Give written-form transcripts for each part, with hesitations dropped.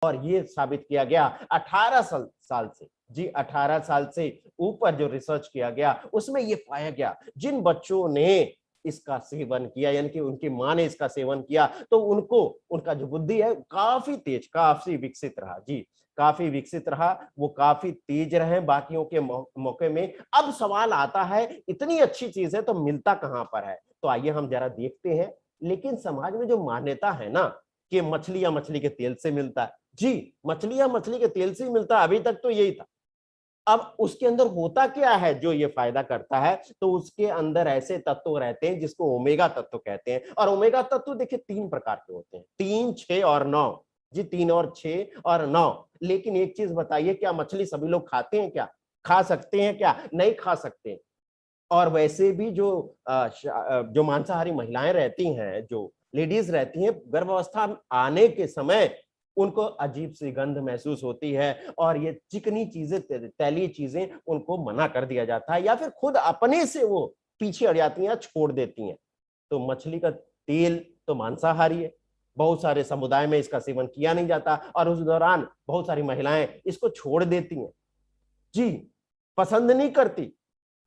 और ये साबित किया गया 18 साल से, जी 18 साल से ऊपर जो रिसर्च किया गया उसमें ये पाया गया, जिन बच्चों ने इसका सेवन किया, यानी कि उनकी मां ने इसका सेवन किया, तो उनको उनका जो बुद्धि है काफी तेज, काफी विकसित रहा। जी काफी विकसित रहा, वो काफी तेज रहे बाकियों के मौके में। अब सवाल आता है, इतनी अच्छी चीज है तो मिलता कहां पर है? तो आइए हम जरा देखते हैं। लेकिन समाज में जो मान्यता है ना कि मछली या मछली के तेल से मिलता है, जी मछली या मछली के तेल से ही मिलता है, अभी तक तो यही था। अब उसके अंदर होता क्या है जो ये फायदा करता है? तो उसके अंदर ऐसे तत्व रहते हैं जिसको ओमेगा तत्व कहते हैं। और ओमेगा तत्व देखिए 3 प्रकार के होते हैं, 3, 6 और 9। जी 3 और 6 और 9। लेकिन एक चीज बताइए, क्या मछली सभी लोग खाते हैं? क्या खा सकते हैं? क्या नहीं खा सकते? और वैसे भी जो मांसाहारी महिलाएं रहती हैं, जो लेडीज रहती हैं, गर्भावस्था आने के समय उनको अजीब सी गंध महसूस होती है और ये चिकनी चीजें, तैली चीजें उनको मना कर दिया जाता है, या फिर खुद अपने से वो पीछे हट जाती हैं, छोड़ देती हैं। तो मछली का तेल तो मांसाहारी है, बहुत सारे समुदाय में इसका सेवन किया नहीं जाता, और उस दौरान बहुत सारी महिलाएं इसको छोड़ देती हैं, जी पसंद नहीं करती।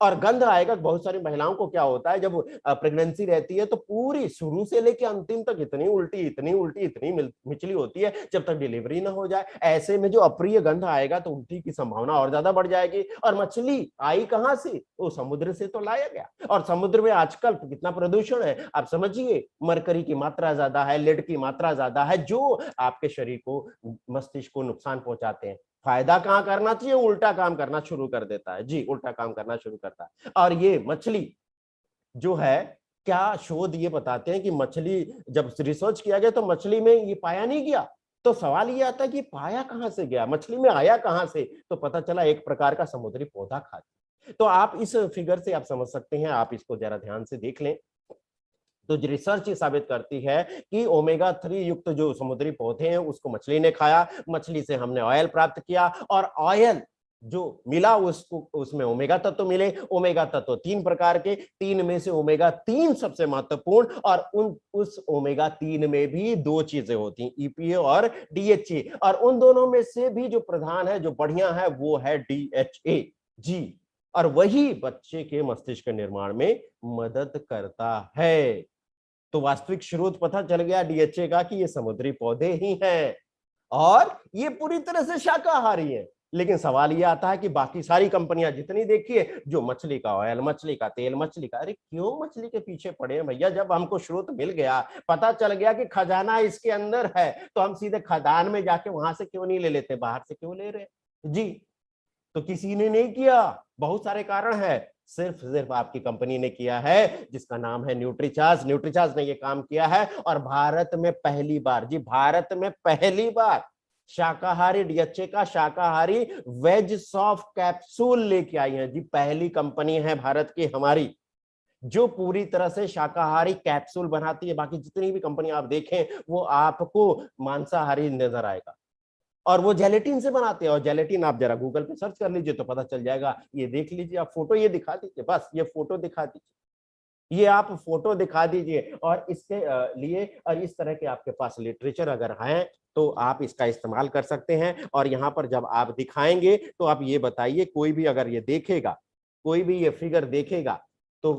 और गंध आएगा, बहुत सारी महिलाओं को क्या होता है, जब प्रेगनेंसी रहती है तो पूरी शुरू से लेकर अंतिम तक इतनी उल्टी, इतनी उल्टी, इतनी मिचली होती है जब तक डिलीवरी ना हो जाए। ऐसे में जो अप्रिय गंध आएगा तो उल्टी की संभावना और ज्यादा बढ़ जाएगी। और मछली आई कहां से? वो समुद्र से तो लाया गया, और समुद्र में आजकल कितना प्रदूषण है आप समझिए। मरकरी की मात्रा ज्यादा है, लेड की मात्रा ज्यादा है, जो आपके शरीर को, मस्तिष्क को नुकसान पहुंचाते हैं। फायदा कहां करना चाहिए, उल्टा काम करना शुरू कर देता है। जी उल्टा काम करना शुरू करता है। और ये मछली जो है, क्या शोध ये बताते हैं कि मछली, जब रिसर्च किया गया तो मछली में ये पाया नहीं गया। तो सवाल ये आता है कि पाया कहां से गया, मछली में आया कहां से? तो पता चला एक प्रकार का समुद्री पौधा खाती। तो आप इस फिगर से आप समझ सकते हैं, आप इसको जरा ध्यान से देख लें। तो रिसर्च ये साबित करती है कि ओमेगा 3 युक्त जो समुद्री पौधे हैं उसको मछली ने खाया, मछली से हमने ऑयल प्राप्त किया, और ऑयल जो मिला उसको, उसमें ओमेगा तत्व मिले। ओमेगा तत्व 3 प्रकार के, 3 में से ओमेगा 3 सबसे महत्वपूर्ण, और उस ओमेगा 3 में भी 2 चीजें होती हैं, ईपीए और डीएचए, और उन दोनों में से भी जो प्रधान है, जो बढ़िया है, वो है डीएचए। जी और वही बच्चे के मस्तिष्क के निर्माण में मदद करता है। तो वास्तविक स्रोत पता चल गया डीएचए का कि ये समुद्री पौधे ही हैं, और ये पूरी तरह से शाकाहारी है। लेकिन सवाल ये आता है कि बाकी सारी कंपनियां जितनी देखिए, जो मछली का ऑयल, मछली का तेल, मछली का, अरे क्यों मछली के पीछे पड़े हैं भैया? जब हमको स्रोत मिल गया, पता चल गया कि खजाना इसके अंदर है, तो हम सीधे खदान में जाके वहां से क्यों नहीं ले लेते, बाहर से क्यों ले रहे? जी तो किसी ने नहीं किया, बहुत सारे कारण है, सिर्फ आपकी कंपनी ने किया है, जिसका नाम है न्यूट्रीचार्ज। न्यूट्रीचार्ज ने ये काम किया है, और भारत में पहली बार, जी भारत में पहली बार शाकाहारी डीएचए का शाकाहारी वेज सॉफ्ट कैप्सूल लेके आई है। जी पहली कंपनी है भारत की हमारी जो पूरी तरह से शाकाहारी कैप्सूल बनाती है। बाकी जितनी भी कंपनी आप देखें वो आपको मांसाहारी नजर आएगा, और वो जेलेटिन से बनाते हैं। और जेलेटिन आप जरा गूगल पे सर्च कर लीजिए तो पता चल जाएगा। ये देख लीजिए, आप फोटो ये दिखा दीजिए, बस ये फोटो दिखा दीजिए, ये आप फोटो दिखा दीजिए। और इसके लिए, और इस तरह के आपके पास लिटरेचर अगर है तो आप इसका इस्तेमाल कर सकते हैं। और यहाँ पर जब आप दिखाएंगे तो आप ये बताइए, कोई भी अगर ये देखेगा, कोई भी ये फिगर देखेगा तो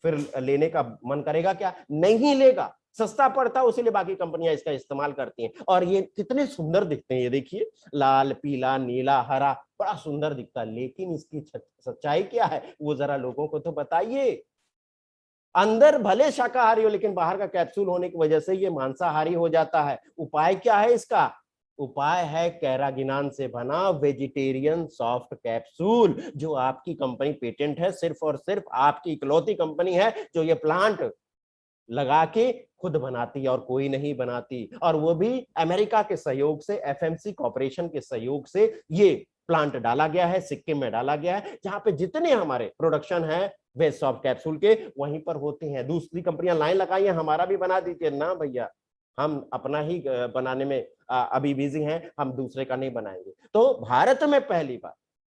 फिर लेने का मन करेगा क्या? नहीं लेगा, सस्ता पड़ता है, उसीलिए बाकी कंपनियां इसका इस्तेमाल करती हैं। और ये कितने सुंदर दिखते हैं, ये देखिए, लाल, पीला, नीला, हरा, बड़ा सुंदर दिखता है। लेकिन इसकी सच्चाई क्या है वो जरा लोगों को तो बताइए। अंदर भले शाकाहारी हो, लेकिन बाहर का कैप्सूल होने की वजह से ये मांसाहारी हो जाता है। उपाय क्या है इसका? उपाय है कैरागिनान से बना वेजिटेरियन सॉफ्ट कैप्सूल, जो आपकी कंपनी पेटेंट है, सिर्फ और सिर्फ आपकी इकलौती कंपनी है जो ये प्लांट लगा के खुद बनाती है, और कोई नहीं बनाती। और वो भी अमेरिका के सहयोग से, एफएमसी कॉर्पोरेशन के सहयोग से ये प्लांट डाला गया है, सिक्किम में डाला गया है, जहां पे जितने हमारे प्रोडक्शन है वेज सॉफ्ट कैप्सूल के वहीं पर होते हैं। दूसरी कंपनियां लाइन लगाई है, हमारा भी बना दीजिए ना भैया, हम अपना ही बनाने में अभी बिजी हैं, हम दूसरे का नहीं बनाएंगे। तो भारत में पहली बार,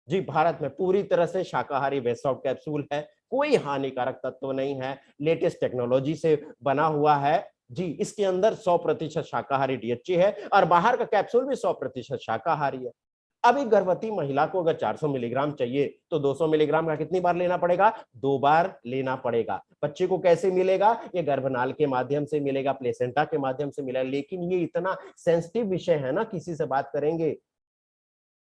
जी भारत में पूरी तरह से शाकाहारी वेज सॉफ्ट कैप्सूल है, कोई हानिकारक तत्व नहीं है, लेटेस्ट टेक्नोलॉजी से बना हुआ है, जी, इसके अंदर 100% शाकाहारी डीएचए है और बाहर का कैप्सूल भी 100% शाकाहारी है। अब एक गर्भवती महिला को अगर 400 मिलीग्राम चाहिए तो 200 मिलीग्राम का कितनी बार लेना पड़ेगा? 2 बार लेना पड़ेगा। बच्चे को कैसे मिलेगा? ये गर्भनाल के माध्यम से मिलेगा, प्लेसेंटा के माध्यम से मिलेगा। लेकिन ये इतना सेंसिटिव विषय है ना, किसी से बात करेंगे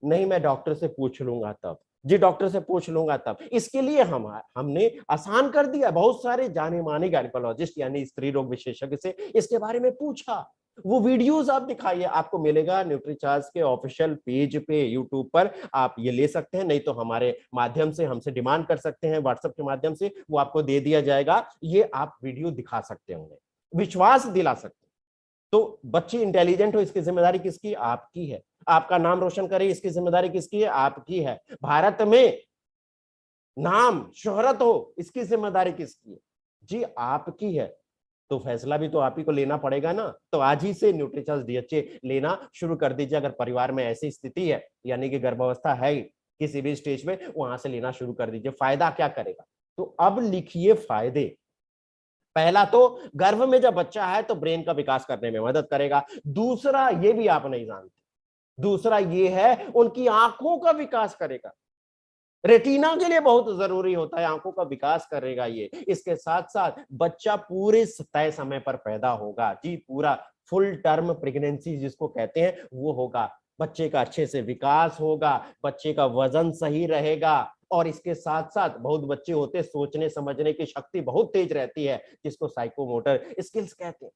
नहीं, मैं डॉक्टर से पूछ लूंगा तब। जी, डॉक्टर से पूछ लूंगा तब। इसके लिए हमने आसान कर दिया। बहुत सारे जाने माने गायनेकोलॉजिस्ट यानी स्त्री रोग विशेषज्ञ से इसके बारे में पूछा। वो वीडियोस आप दिखाइए, आपको मिलेगा न्यूट्रीचार्ज के ऑफिशियल पेज पे यूट्यूब पर। आप ये ले सकते हैं, नहीं तो हमारे माध्यम से हमसे डिमांड कर सकते हैं, व्हाट्सएप के माध्यम से वो आपको दे दिया जाएगा। ये आप वीडियो दिखा सकते हैं, उन्हें विश्वास दिला सकते हैं। तो बच्चे इंटेलिजेंट हो, इसकी जिम्मेदारी किसकी? आपकी है। आपका नाम रोशन करे, इसकी जिम्मेदारी किसकी है? आपकी है। भारत में नाम शोहरत हो, इसकी जिम्मेदारी किसकी है? जी, आपकी है। तो फैसला भी तो आप ही को लेना पड़ेगा ना। तो आज ही से न्यूट्रीचार्ज डीएचए लेना शुरू कर दीजिए। अगर परिवार में ऐसी स्थिति है, यानी कि गर्भावस्था है किसी भी स्टेज में, वहां से लेना शुरू कर दीजिए। फायदा क्या करेगा? तो अब लिखिए फायदे। पहला तो गर्भ में जब बच्चा है तो ब्रेन का विकास करने में मदद करेगा। दूसरा, ये भी आप नहीं जानते, दूसरा ये है उनकी आंखों का विकास करेगा। रेटिना के लिए बहुत जरूरी होता है, आंखों का विकास करेगा ये। इसके साथ साथ बच्चा पूरे तय समय पर पैदा होगा। जी, पूरा फुल टर्म प्रेगनेंसी जिसको कहते हैं वो होगा। बच्चे का अच्छे से विकास होगा, बच्चे का वजन सही रहेगा। और इसके साथ साथ बहुत बच्चे होते हैं सोचने समझने की शक्ति बहुत तेज रहती है, जिसको साइकोमोटर स्किल्स कहते हैं।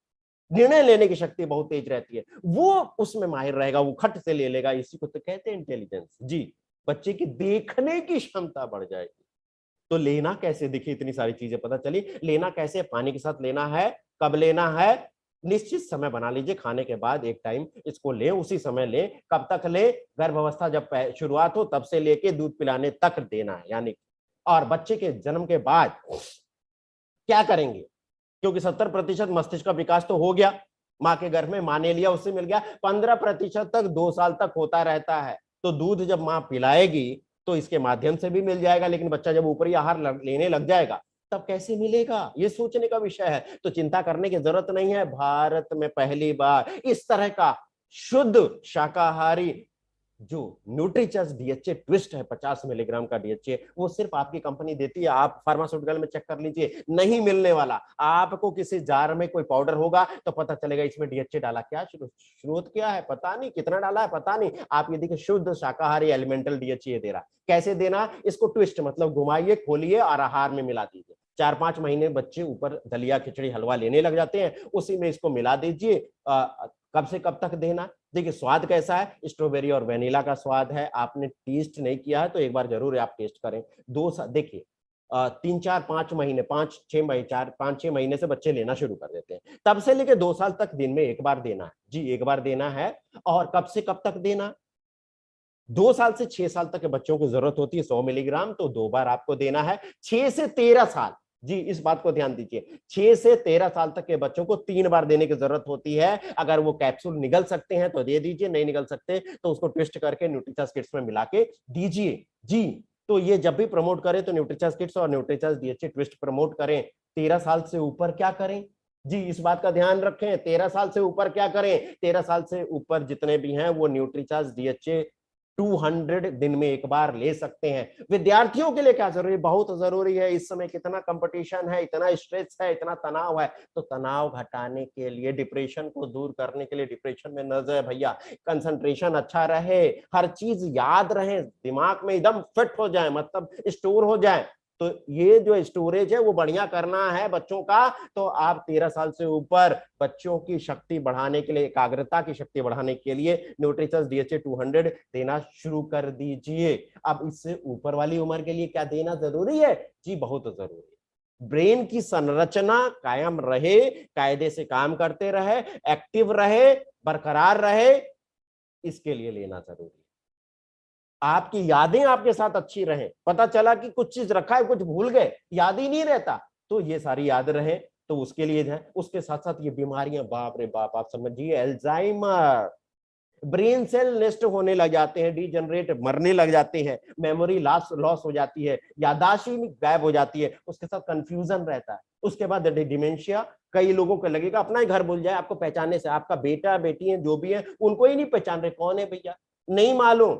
निर्णय लेने की शक्ति बहुत तेज रहती है, वो उसमें माहिर रहेगा, वो खट से ले लेगा। इसी को तो कहते हैं इंटेलिजेंस। जी, बच्चे की देखने की क्षमता बढ़ जाएगी। तो लेना कैसे? देखिए, इतनी सारी चीजें पता चली। लेना कैसे? पानी के साथ लेना है। कब लेना है? निश्चित समय बना लीजिए, खाने के बाद एक टाइम इसको लें, उसी समय लें। कब तक लें? गर्भावस्था जब शुरुआत हो तब से लेके दूध पिलाने तक देना है, यानी। और बच्चे के जन्म के बाद क्या करेंगे? क्योंकि 70% मस्तिष्क का विकास तो हो गया माँ के गर्भ में, माँ ने लिया, उससे मिल गया। 15% तक 2 साल तक होता रहता है। तो दूध जब माँ पिलाएगी तो इसके माध्यम से भी मिल जाएगा। लेकिन बच्चा जब ऊपरी आहार लेने लग जाएगा तब कैसे मिलेगा? ये सोचने का विषय है। तो चिंता करने की जरूरत नहीं है। भारत में पहली बार इस तरह का शुद्ध शाकाहारी जो न्यूट्रीचर्ज डीएचए ट्विस्ट है, 50 मिलीग्राम का डीएचए, वो सिर्फ आपकी कंपनी देती है। आप फार्मास्यूटिकल में चेक कर लीजिए, नहीं मिलने वाला। आपको किसी जार में कोई पाउडर होगा तो पता चलेगा इसमें डीएचए डाला। क्या स्रोत क्या है पता नहीं, कितना डाला है पता नहीं। आप ये देखिए, शुद्ध शाकाहारी एलिमेंटल डीएचए दे रहा। कैसे देना? इसको ट्विस्ट मतलब घुमाइए, खोलिए और आहार में मिला दीजिए। 4-5 महीने बच्चे ऊपर दलिया खिचड़ी हलवा लेने लग जाते हैं, उसी में इसको मिला दीजिए। कब से कब तक देना? देखिए, स्वाद कैसा है? स्ट्रॉबेरी और वेनिला का स्वाद है। आपने टेस्ट नहीं किया है तो एक बार जरूर आप टेस्ट करें। देखिए, 3-4-5 महीने, 5-6 महीने, 4-5-6 महीने से बच्चे लेना शुरू कर देते हैं। तब से लेके 2 साल तक दिन में एक बार देना है। जी, एक बार देना है। और कब से कब तक देना? 2 साल से 6 साल तक के बच्चों को जरूरत होती है 100 मिलीग्राम, तो 2 बार आपको देना है। 6 से 13 साल, जी इस बात को ध्यान दीजिए, 6 से 13 साल तक के बच्चों को 3 बार देने की जरूरत होती है। अगर वो कैप्सूल निगल सकते हैं तो दे दीजिए, नहीं निगल सकते तो उसको ट्विस्ट करके न्यूट्रीचार्ज किट्स में मिला के दीजिए। जी, तो ये जब भी प्रमोट करें तो न्यूट्रीचार्ज किट्स और न्यूट्रीचार्ज डीएचए ट्विस्ट प्रमोट करें। 13 साल से ऊपर क्या करें? जी, इस बात का ध्यान रखें। 13 साल से ऊपर क्या करें? 13 साल से ऊपर जितने भी हैं वो न्यूट्रीचार्ज डीएचए 200 दिन में एक बार ले सकते हैं। विद्यार्थियों के लिए क्या जरूरी? बहुत जरूरी है। इस समय कितना कंपटीशन है, इतना स्ट्रेस है, इतना तनाव है। तो तनाव घटाने के लिए, डिप्रेशन को दूर करने के लिए, डिप्रेशन में न जाए भैया, कंसंट्रेशन अच्छा रहे, हर चीज याद रहे, दिमाग में एकदम फिट हो जाए, मतलब स्टोर हो जाए। तो ये जो स्टोरेज है वो बढ़िया करना है बच्चों का। तो आप 13 साल से ऊपर बच्चों की शक्ति बढ़ाने के लिए, एकाग्रता की शक्ति बढ़ाने के लिए न्यूट्रीचर्ज डीएचए 200 देना शुरू कर दीजिए। अब इससे ऊपर वाली उम्र के लिए क्या देना जरूरी है? जी, बहुत जरूरी है। ब्रेन की संरचना कायम रहे, कायदे से काम करते रहे, एक्टिव रहे, बरकरार रहे, इसके लिए लेना जरूरी है। आपकी यादें आपके साथ अच्छी रहें। पता चला कि कुछ चीज रखा है, कुछ भूल गए, याद ही नहीं रहता, तो ये सारी याद रहे, तो उसके लिए है। उसके साथ साथ ये बीमारियां, बाप रे बाप, आप समझिए, अल्जाइमर, ब्रेन सेल नष्ट होने लग जाते हैं, डीजनरेट, मरने लग जाते हैं, मेमोरी लॉस हो जाती है, याददाश्त ही गायब हो जाती है, उसके साथ कंफ्यूजन रहता है, उसके बाद डिमेंशिया, कई लोगों को लगेगा अपना ही घर भूल जाए आपको पहचानने से, आपका बेटा बेटी है जो भी है उनको ही नहीं पहचान रहे, कौन है भैया, नहीं मालूम।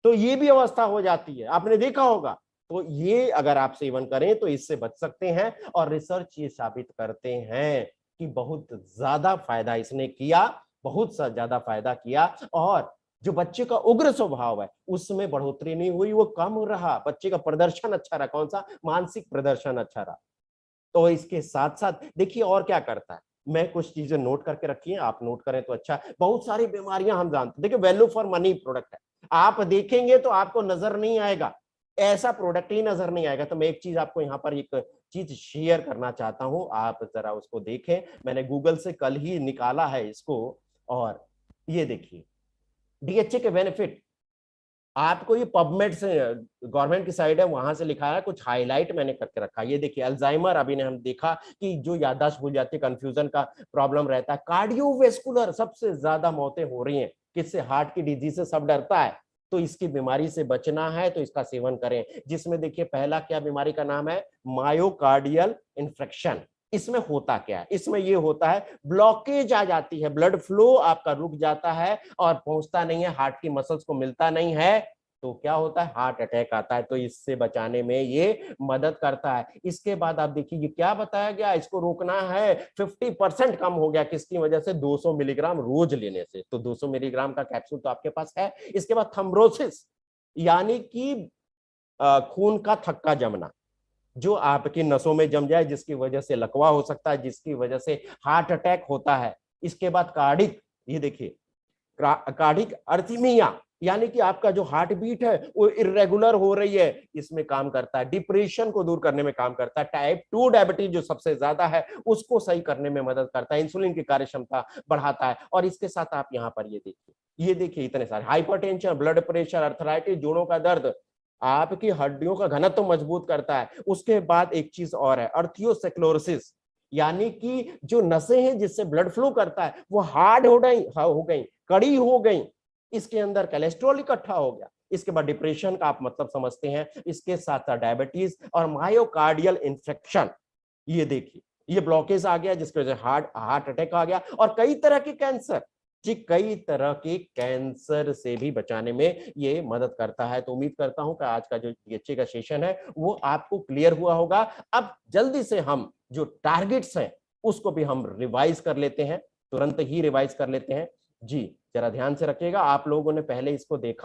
तो ये भी अवस्था हो जाती है, आपने देखा होगा। तो ये अगर आप सेवन करें तो इससे बच सकते हैं, और रिसर्च ये साबित करते हैं कि बहुत ज्यादा फायदा इसने किया, बहुत सा ज्यादा फायदा किया। और जो बच्चे का उग्र स्वभाव है उसमें बढ़ोतरी नहीं हुई, वो कम रहा, बच्चे का प्रदर्शन अच्छा रहा, कौन सा, मानसिक प्रदर्शन अच्छा रहा। तो इसके साथ साथ देखिए और क्या करता है, मैं कुछ चीजें नोट करके रखी हैं, आप नोट करें तो अच्छा। बहुत सारी बीमारियां हम जानते हैं, देखिए वैल्यू फॉर मनी प्रोडक्ट है, आप देखेंगे तो आपको नजर नहीं आएगा, ऐसा प्रोडक्ट ही नजर नहीं आएगा। तो मैं एक चीज आपको यहाँ पर एक चीज शेयर करना चाहता हूं, आप जरा उसको देखें, मैंने गूगल से कल ही निकाला है इसको। और ये देखिए डीएचए के बेनिफिट, आपको ये पबमेड से, गवर्नमेंट की साइड है वहां से लिखा है, कुछ हाईलाइट मैंने करके रखा है। ये देखिए अल्जाइमर, अभी ने हम देखा कि जो याददाश्त भूल जाती है, कंफ्यूजन का प्रॉब्लम रहता है, कार्डियोवेस्कुलर सबसे ज्यादा मौतें हो रही हैं किससे, हार्ट की डिजीज से, सब डरता है। तो इसकी बीमारी से बचना है तो इसका सेवन करें, जिसमें देखिए पहला क्या बीमारी का नाम है, मायोकार्डियल इन्फेक्शन। इसमें होता क्या है, इसमें ये होता है ब्लॉकेज आ जाती है, ब्लड फ्लो आपका रुक जाता है और पहुंचता नहीं है, हार्ट की मसल्स को मिलता नहीं है, तो क्या होता है, हार्ट अटैक आता है। तो इससे बचाने में ये मदद करता है। इसके बाद आप देखिए ये क्या बताया गया, इसको रोकना है, 50% कम हो गया, किसकी वजह से, 200 मिलीग्राम रोज लेने से। तो 200 मिलीग्राम का कैप्सूल तो आपके पास है। इसके बाद थ्रोम्बोसिस, यानी कि खून का थक्का जमना, जो आपकी नसों में जम जाए, जिसकी वजह से लकवा हो सकता है, जिसकी वजह से हार्ट अटैक होता है। इसके बाद कार्डिक, ये देखिए कार्डिक अर्थीमिया, यानी कि आपका जो हार्ट बीट है वो इरेगुलर हो रही है, इसमें काम करता है। डिप्रेशन को दूर करने में काम करता है। टाइप 2 डायबिटीज जो सबसे ज्यादा है उसको सही करने में मदद करता है, इंसुलिन की कार्य क्षमता बढ़ाता है। और इसके साथ आप यहाँ पर ये देखिए इतने सारे, हाइपरटेंशन, ब्लड प्रेशर, अर्थराइटिस, जोड़ों का दर्द, आपकी हड्डियों का घनत्व तो मजबूत करता है। उसके बाद एक चीज और है, अर्थ्योस्क्लेरोसिस, यानी कि जो नसें हैं जिससे ब्लड फ्लो करता है वो हार्ड हो गई, कड़ी हो गई, इसके अंदर कोलेस्ट्रॉल इकट्ठा हो गया। इसके बाद डिप्रेशन का आप मतलब समझते हैं, इसके साथ साथ डायबिटीज और मायोकार्डियल इन्फेक्शन, ये देखिए ये ब्लॉकेज आ गया जिसकी वजह से हार्ट अटैक आ गया, और कई तरह के कैंसर, जी कई तरह के कैंसर से भी बचाने में ये मदद करता है। तो उम्मीद करता हूं कि आज का जो डीएचए का सेशन है वो आपको क्लियर हुआ होगा। अब जल्दी से हम जो टारगेट्स हैं उसको भी हम रिवाइज कर लेते हैं, तुरंत ही रिवाइज कर लेते हैं। जी जरा ध्यान से रखिएगा, आप लोगों ने पहले इसको देखा